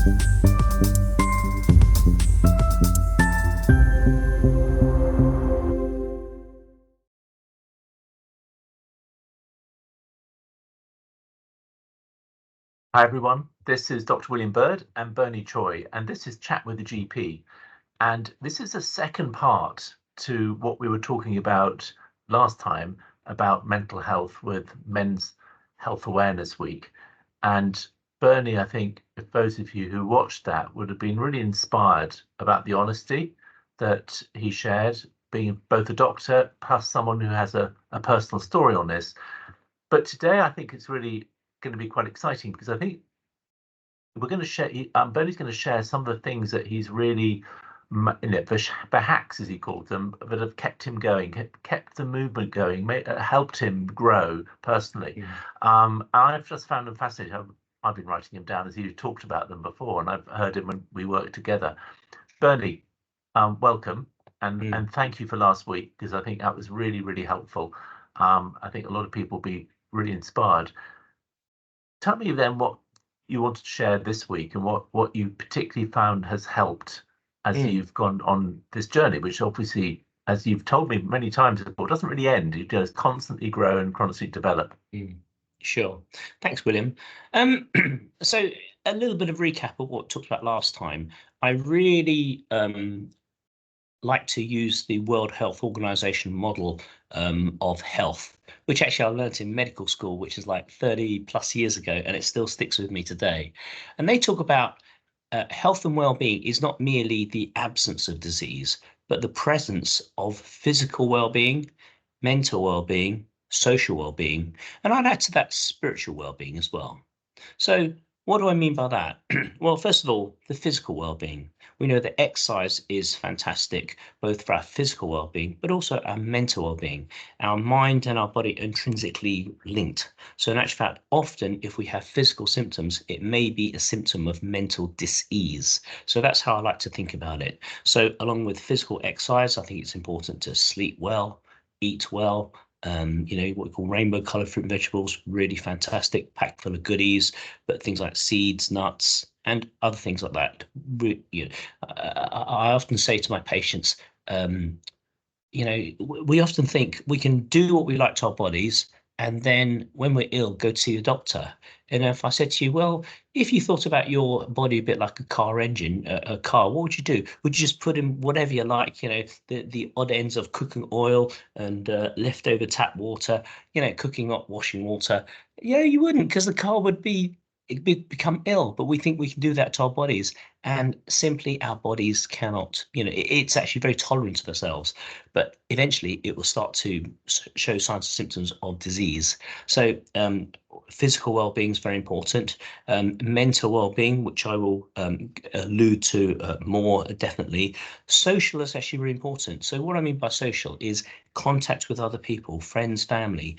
Hi everyone, this is Dr. William Bird and Bernie Choi, and this is Chat with the GP. And this is the second part to what we were talking about last time about mental health with Men's Health Awareness Week. And Bernie, I think if those of you who watched that would have been really inspired about the honesty that he shared, being both a doctor plus someone who has a personal story on this. But today I think it's really going to be quite exciting because I think we're going to share. Bernie's going to share some of the things that he's really, the hacks as he called them, that have kept him going, kept the movement going, helped him grow personally. And I've just found them fascinating. I've been writing them down as you talked about them before, and I've heard him when we worked together. Bernie, welcome, and thank you for last week because I think that was really, really helpful. I think a lot of people will be really inspired. Tell me then what you wanted to share this week and what you particularly found has helped as you've gone on this journey, which obviously, as you've told me many times before, doesn't really end. It does constantly grow and constantly develop. Sure. Thanks, William. So a little bit of recap of what we talked about last time. I really like to use the World Health Organization model of health, which actually I learned in medical school, which is like 30 plus years ago, and it still sticks with me today. And they talk about health and well-being is not merely the absence of disease, but the presence of physical well-being, mental well-being, social well-being, and I'd add to that spiritual well-being as well. So what do I mean by that? Well, first of all, the physical well-being. We know that exercise is fantastic, both for our physical well-being, but also our mental well-being. Our mind and our body are intrinsically linked. So in actual fact, often if we have physical symptoms, it may be a symptom of mental dis-ease. So that's how I like to think about it. So along with physical exercise, I think it's important to sleep well, eat well, what we call rainbow colored fruit and vegetables, really fantastic, packed full of goodies, but things like seeds, nuts, and other things like that. I often say to my patients, we often think we can do what we like to our bodies, and then when we're ill, go to see a doctor. And if I said to you, well, if you thought about your body a bit like a car engine, a car, what would you do? Would you just put in whatever you like, the odd ends of cooking oil and leftover tap water, cooking up washing water? Yeah, you wouldn't, because the car would become ill, but we think we can do that to our bodies, and simply our bodies cannot. It's actually very tolerant of ourselves, but eventually it will start to show signs and symptoms of disease. So physical well-being is very important. Mental well-being, which I will allude to more definitely. Social is actually really important. So what I mean by social is contact with other people, friends, family.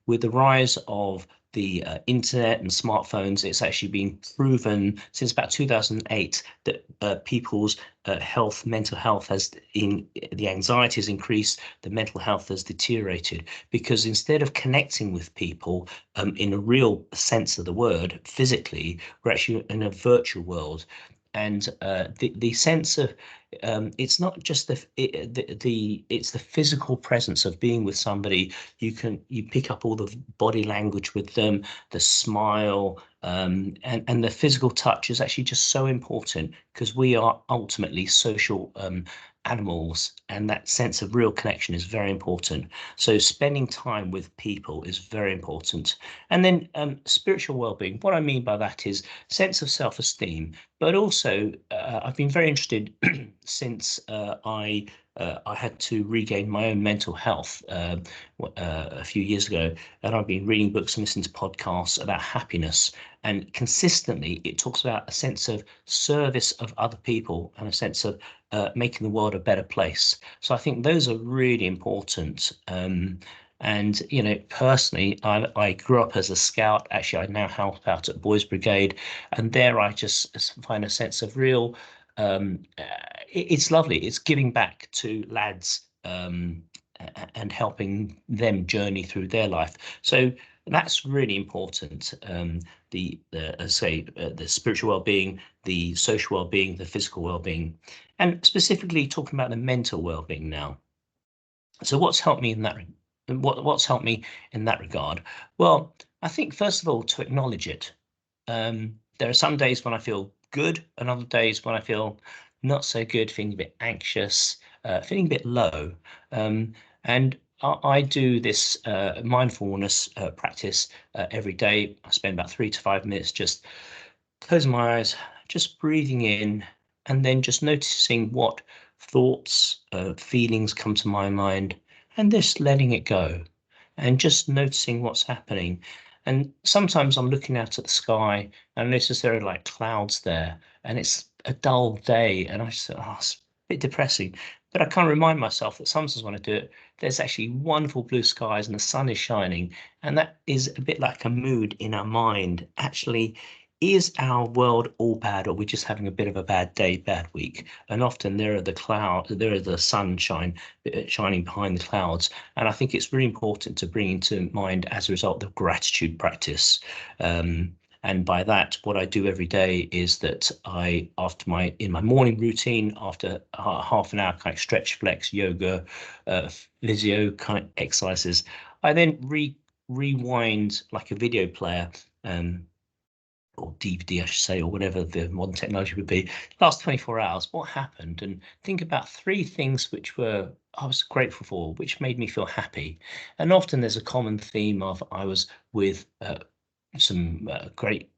With the rise of the internet and smartphones, it's actually been proven since about 2008 that people's mental health the anxiety has increased, the mental health has deteriorated, because instead of connecting with people in a real sense of the word, physically, we're actually in a virtual world. And the sense of it's not just it's the physical presence of being with somebody. You pick up all the body language with them, the smile, and the physical touch is actually just so important, because we are ultimately social animals, and that sense of real connection is very important. So spending time with people is very important. And then spiritual well-being, what I mean by that is sense of self-esteem, but also I've been very interested since I had to regain my own mental health a few years ago, and I've been reading books and listening to podcasts about happiness, and consistently it talks about a sense of service of other people and a sense of making the world a better place. So I think those are really important. And personally, I grew up as a scout. Actually, I now help out at Boys Brigade, and there I just find a sense of real. It's lovely. It's giving back to lads and helping them journey through their life. So That's really important. As I say, the spiritual well-being, the social well-being, the physical well-being, and specifically talking about the mental well-being now. So what's helped me in that? What's helped me in that regard? Well, I think first of all to acknowledge it. There are some days when I feel good, and other days when I feel not so good, feeling a bit anxious, feeling a bit low. And I do this mindfulness practice every day. I spend about 3 to 5 minutes just closing my eyes, just breathing in, and then just noticing what thoughts, feelings come to my mind, and just letting it go, and just noticing what's happening. And sometimes I'm looking out at the sky and I notice there are like clouds there, and it's a dull day, and I just think, oh, it's a bit depressing. But I can't remind myself that sometimes when I do it, there's actually wonderful blue skies and the sun is shining, and that is a bit like a mood in our mind. Actually, is our world all bad, or are we just having a bit of a bad day, bad week? And often there are the sunshine shining behind the clouds. And I think it's really important to bring into mind as a result the gratitude practice. And by that, what I do every day is that in my morning routine, after half an hour kind of stretch, flex, yoga, physio kind of exercises, I then rewind like a video player. Or DVD, I should say, or whatever the modern technology would be, last 24 hours, what happened? And think about 3 things which I was grateful for, which made me feel happy. And often there's a common theme of I was with some great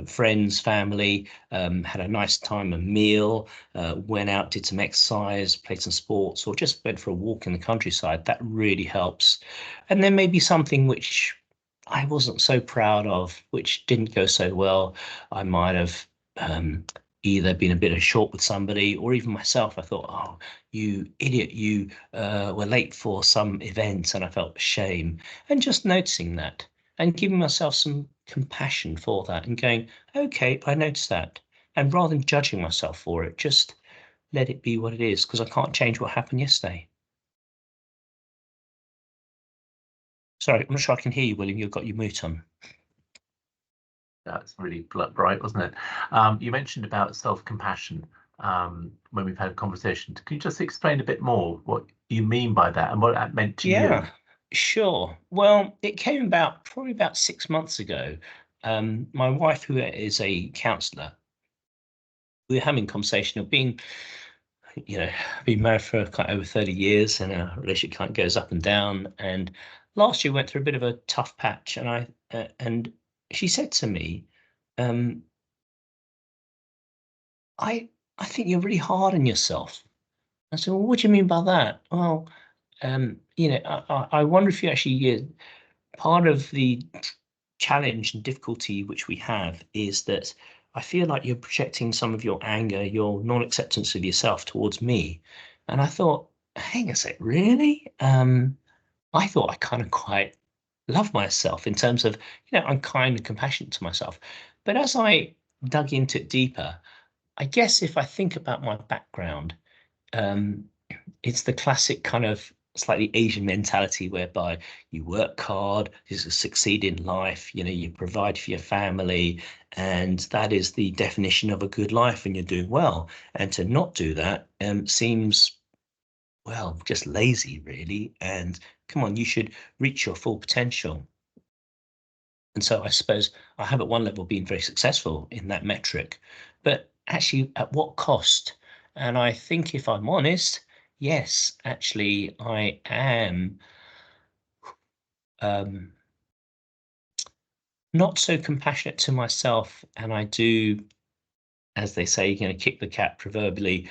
friends, family, had a nice time, a meal, went out, did some exercise, played some sports, or just went for a walk in the countryside. That really helps. And then maybe something which I wasn't so proud of, which didn't go so well. I might have either been a bit of short with somebody, or even myself. I thought, oh, you idiot, you were late for some event, and I felt shame. And just noticing that and giving myself some compassion for that and going, okay, I noticed that. And rather than judging myself for it, just let it be what it is, because I can't change what happened yesterday. Sorry, I'm not sure I can hear you, William. You've got your mute on. That's really bright, wasn't it? You mentioned about self-compassion when we've had a conversation. Can you just explain a bit more what you mean by that and what that meant to you? Yeah, sure. Well, it came about probably about 6 months ago. My wife, who is a counsellor, we were having a conversation of been married for kind of over 30 years, and our relationship kind of goes up and down. And last year went through a bit of a tough patch, and she said to me, um, I think you're really hard on yourself. I said, well, what do you mean by that? Well, I wonder if you actually part of the challenge and difficulty which we have is that I feel like you're projecting some of your anger, your non-acceptance of yourself towards me. And I thought, hang on a sec, really? I thought I kind of quite love myself in terms of, I'm kind and compassionate to myself. But as I dug into it deeper, I guess if I think about my background, um, it's the classic kind of slightly Asian mentality whereby you work hard, you succeed in life, you provide for your family, and that is the definition of a good life, and you're doing well. And to not do that seems, well, just lazy, really. And come on, you should reach your full potential. And so I suppose I have at one level been very successful in that metric, but actually at what cost? And I think if I'm honest, yes, actually I am um, not so compassionate to myself, and I do, as they say, kick the cat proverbially,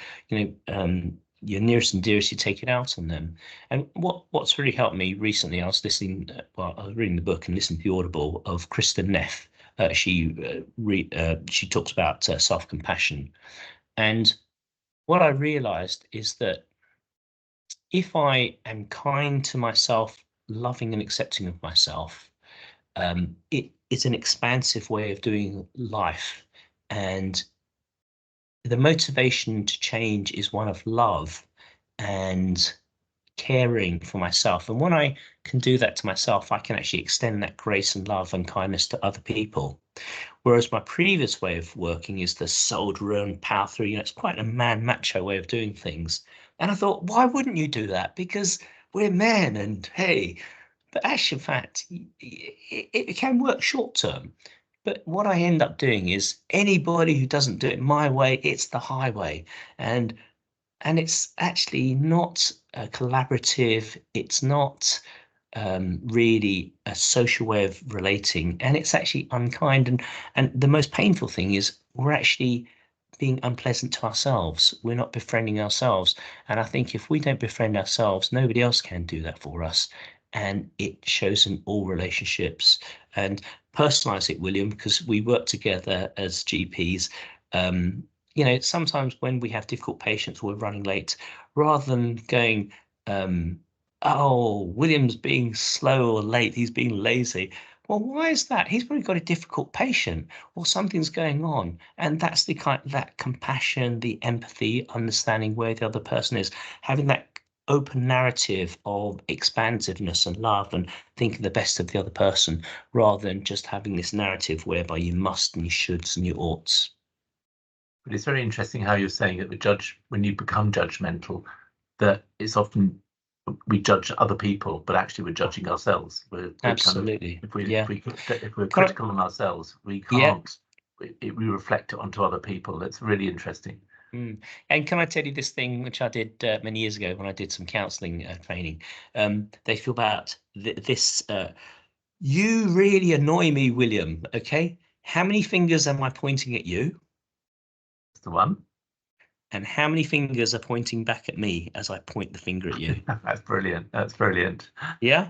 your nearest and dearest, you take it out on them. And what's really helped me recently, I was I was reading the book and listening to the Audible of Kristen Neff. She talks about self-compassion, and what I realized is that if I am kind to myself, loving and accepting of myself, it's an expansive way of doing life, and the motivation to change is one of love, and caring for myself. And when I can do that to myself, I can actually extend that grace and love and kindness to other people. Whereas my previous way of working is the soldier and power through, it's quite a man macho way of doing things. And I thought, why wouldn't you do that? Because we're men and hey, but actually, in fact, it can work short term. But what I end up doing is anybody who doesn't do it my way, it's the highway. And it's actually not collaborative. It's not really a social way of relating, and it's actually unkind. And the most painful thing is we're actually being unpleasant to ourselves. We're not befriending ourselves. And I think if we don't befriend ourselves, nobody else can do that for us. And it shows in all relationships. And personalize it, William, because we work together as GPs. Um, sometimes when we have difficult patients, we're running late, rather than going, oh, William's being slow or late, he's being lazy. Well, why is that? He's probably got a difficult patient or something's going on. And that's the kind that compassion, the empathy, understanding where the other person is, having that open narrative of expansiveness and love and thinking the best of the other person, rather than just having this narrative whereby you must and you shoulds and you oughts. But it's very interesting how you're saying that when you become judgmental, that it's often we judge other people, but actually we're judging ourselves. We're kind of Absolutely. if we Yeah. if we're Can I, critical on ourselves, we yeah. can't. We reflect it onto other people. That's really interesting. And can I tell you this thing which I did many years ago when I did some counselling training? They feel about this. You really annoy me, William. Okay, how many fingers am I pointing at you, That's the one. and how many fingers are pointing back at me as I point the finger at you? That's brilliant. That's brilliant. Yeah,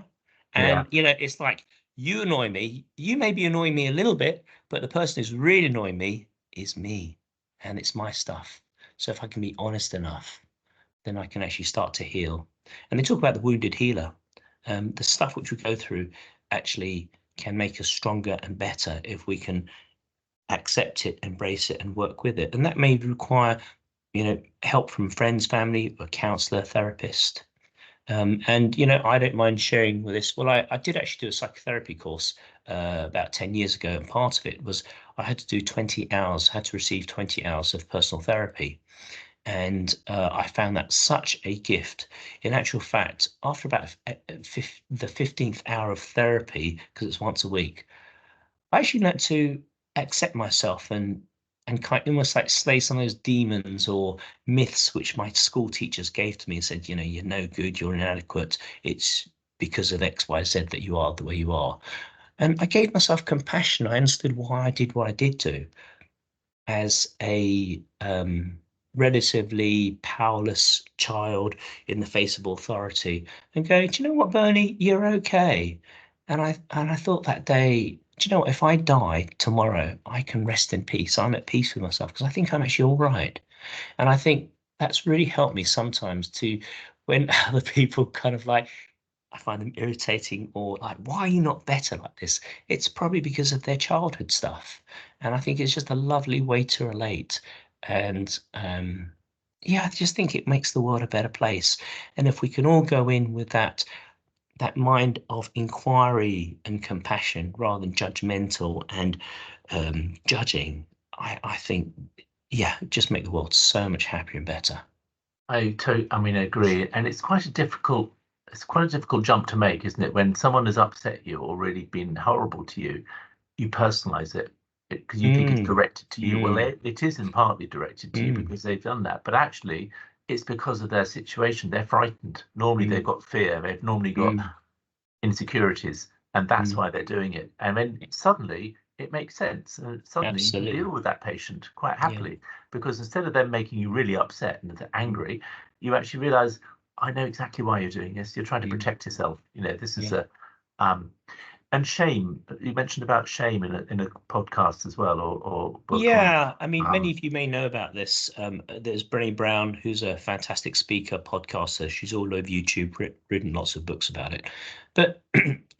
Yeah. and it's like you annoy me. You may be annoying me a little bit, but the person who's really annoying me is me, and it's my stuff. So if I can be honest enough, then I can actually start to heal. And they talk about the wounded healer. The stuff which we go through actually can make us stronger and better if we can accept it, embrace it, and work with it. And that may require, help from friends, family, a counselor, therapist. And I don't mind sharing with this. Well, I did actually do a psychotherapy course about 10 years ago, and part of it was I had to do 20 hours, had to receive 20 hours of personal therapy. And I found that such a gift. In actual fact, after about the 15th hour of therapy, because it's once a week, I actually learned to accept myself and kind almost like slay some of those demons or myths which my school teachers gave to me and said, you're no good, you're inadequate. It's because of X, Y, Z that you are the way you are. And I gave myself compassion. I understood why I did what I did do as a relatively powerless child in the face of authority, and go, do you know what, Bernie, you're okay. And I thought that day, do you know what, if I die tomorrow, I can rest in peace. I'm at peace with myself because I think I'm actually all right. And I think that's really helped me sometimes to when other people kind of like I find them irritating or like, why are you not better like this? It's probably because of their childhood stuff. And I think it's just a lovely way to relate. And yeah, I just think it makes the world a better place. And if we can all go in with that mind of inquiry and compassion rather than judgmental and judging, I think, yeah, just make the world so much happier and better. I mean, I agree. And it's quite a difficult jump to make, isn't it? When someone has upset you or really been horrible to you, you personalize it because you think it's Mm, directed to you. Well, mm, it is in partly directed to you mm, because they've done that, but actually it's because of their situation. They're frightened. Normally they've mm, got fear. They've normally got mm, insecurities, and that's mm. why they're doing it. And then suddenly it makes sense, and suddenly you can deal Absolutely. with that patient quite Yeah. happily because instead of them making you really upset and Mm, angry, you actually realize, I know exactly why you're doing this. You're trying to mm, protect yourself. This is yeah. a um, and shame. You mentioned about shame in a podcast as well, or book on. Yeah. I mean, many Um, of you may know about this. There's Brené Brown, who's a fantastic speaker, podcaster. She's all over YouTube, written lots of books about it. But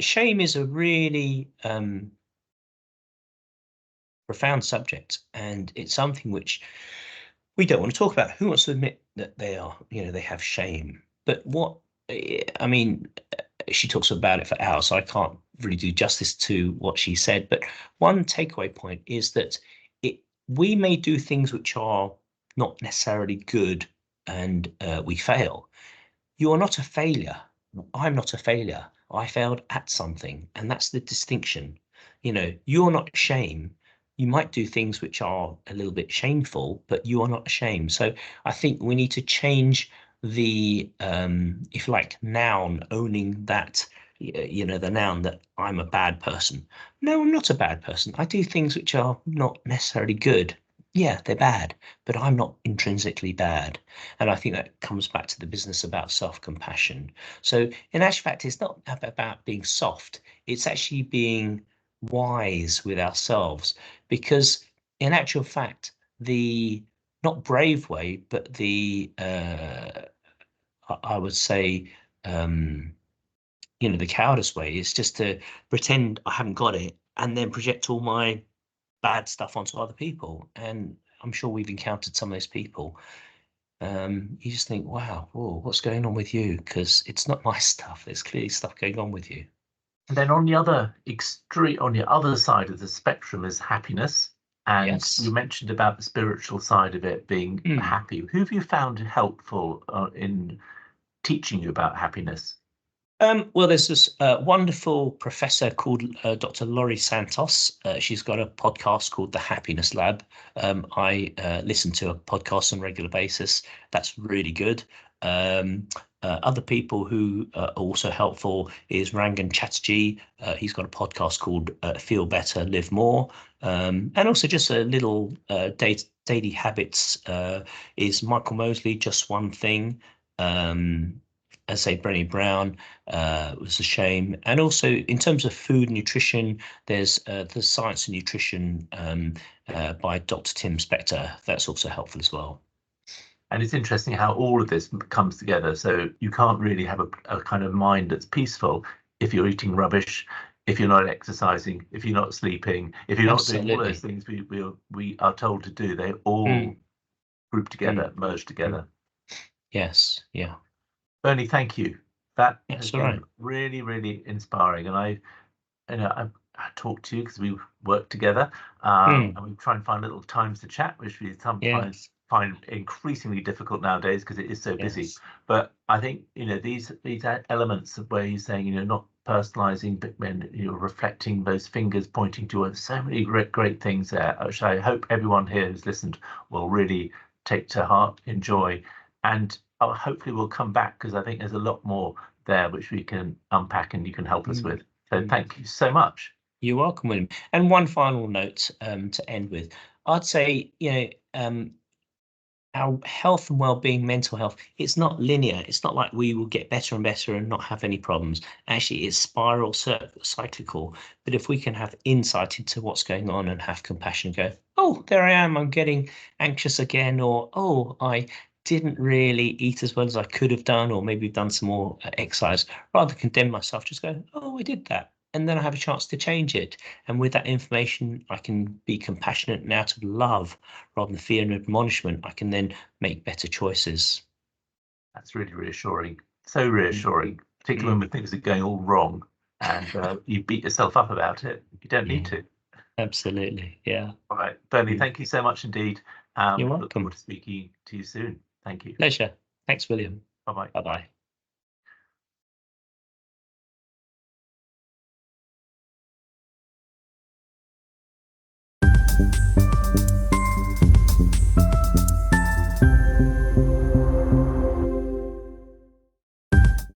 shame is a really profound subject, and it's something which we don't want to talk about. Who wants to admit that they have shame? But what I mean, she talks about it for hours, so I can't really do justice to what she said. But one takeaway point is that we may do things which are not necessarily good, and we fail. You are not a failure. I'm not a failure. I failed at something, and that's the distinction. You're not shame. You might do things which are a little bit shameful, but you are not ashamed. So I think we need to change the, if you like, noun owning that, the noun that I'm a bad person. No, I'm not a bad person. I do things which are not necessarily good. Yeah, they're bad, but I'm not intrinsically bad. And I think that comes back to the business about self-compassion. So in actual fact, it's not about being soft. It's actually being wise with ourselves, because in actual fact, the not brave way, but the I would say, um, the cowardice way is just to pretend I haven't got it and then project all my bad stuff onto other people. And I'm sure we've encountered some of those people. You just think, wow, whoa, what's going on with you? Because it's not my stuff. There's clearly stuff going on with you. And then on the other extreme, on the other side of the spectrum is happiness. And you Yes. mentioned about the spiritual side of it being Mm. happy. Who have you found helpful in teaching you about happiness? Well, there's this wonderful professor called Dr. Laurie Santos. She's got a podcast called The Happiness Lab. I listen to a podcast on a regular basis. That's really good. Other people who are also helpful is Rangan Chatterjee. He's got a podcast called Feel Better, Live More. And also just a little daily habits is Michael Mosley, Just One Thing. As say Brené Brown was a shame. And also in terms of food nutrition, there's the Science of Nutrition by Dr. Tim Spector. That's also helpful as well. And it's interesting how all of this comes together. So you can't really have a kind of mind that's peaceful if you're eating rubbish, if you're not exercising, if you're not sleeping, if you're not doing all those Absolutely. things we are told to do. They all Mm, group mm, together, merge mm. together. Yes. Yeah. Bernie, thank you. That has That's all been right. really, really inspiring. And I talked to you because we work together, Mm, and we try and find little times to chat, which we sometimes yes. find increasingly difficult nowadays because it is so busy. Yes. But I think these elements of where you're saying not personalizing, but when you're reflecting, those fingers pointing towards so many great things there, which I hope everyone here who's listened will really take to heart, enjoy, and hopefully we'll come back because I think there's a lot more there which we can unpack and you can help us Mm, with. So mm. thank you so much. You're welcome, William. And one final note to end with. I'd say, our health and well-being, mental health, it's not linear. It's not like we will get better and better and not have any problems. Actually, it's cyclical. But if we can have insight into what's going on and have compassion, go, oh, there I am, I'm getting anxious again, or oh, I didn't really eat as well as I could have done, or maybe done some more exercise, rather than condemn myself, just go, oh, I did that. And then I have a chance to change it. And with that information, I can be compassionate and out of love rather than fear and admonishment. I can then make better choices. That's really reassuring. So Mm, reassuring, particularly mm, when things are going all wrong and you beat yourself up about it. You don't need yeah, to. absolutely. Yeah. All right, Bernie, Mm. thank you so much indeed. You're Look forward welcome. to speaking to you soon. Thank you. Pleasure. Thanks, William. Bye bye. Bye-bye.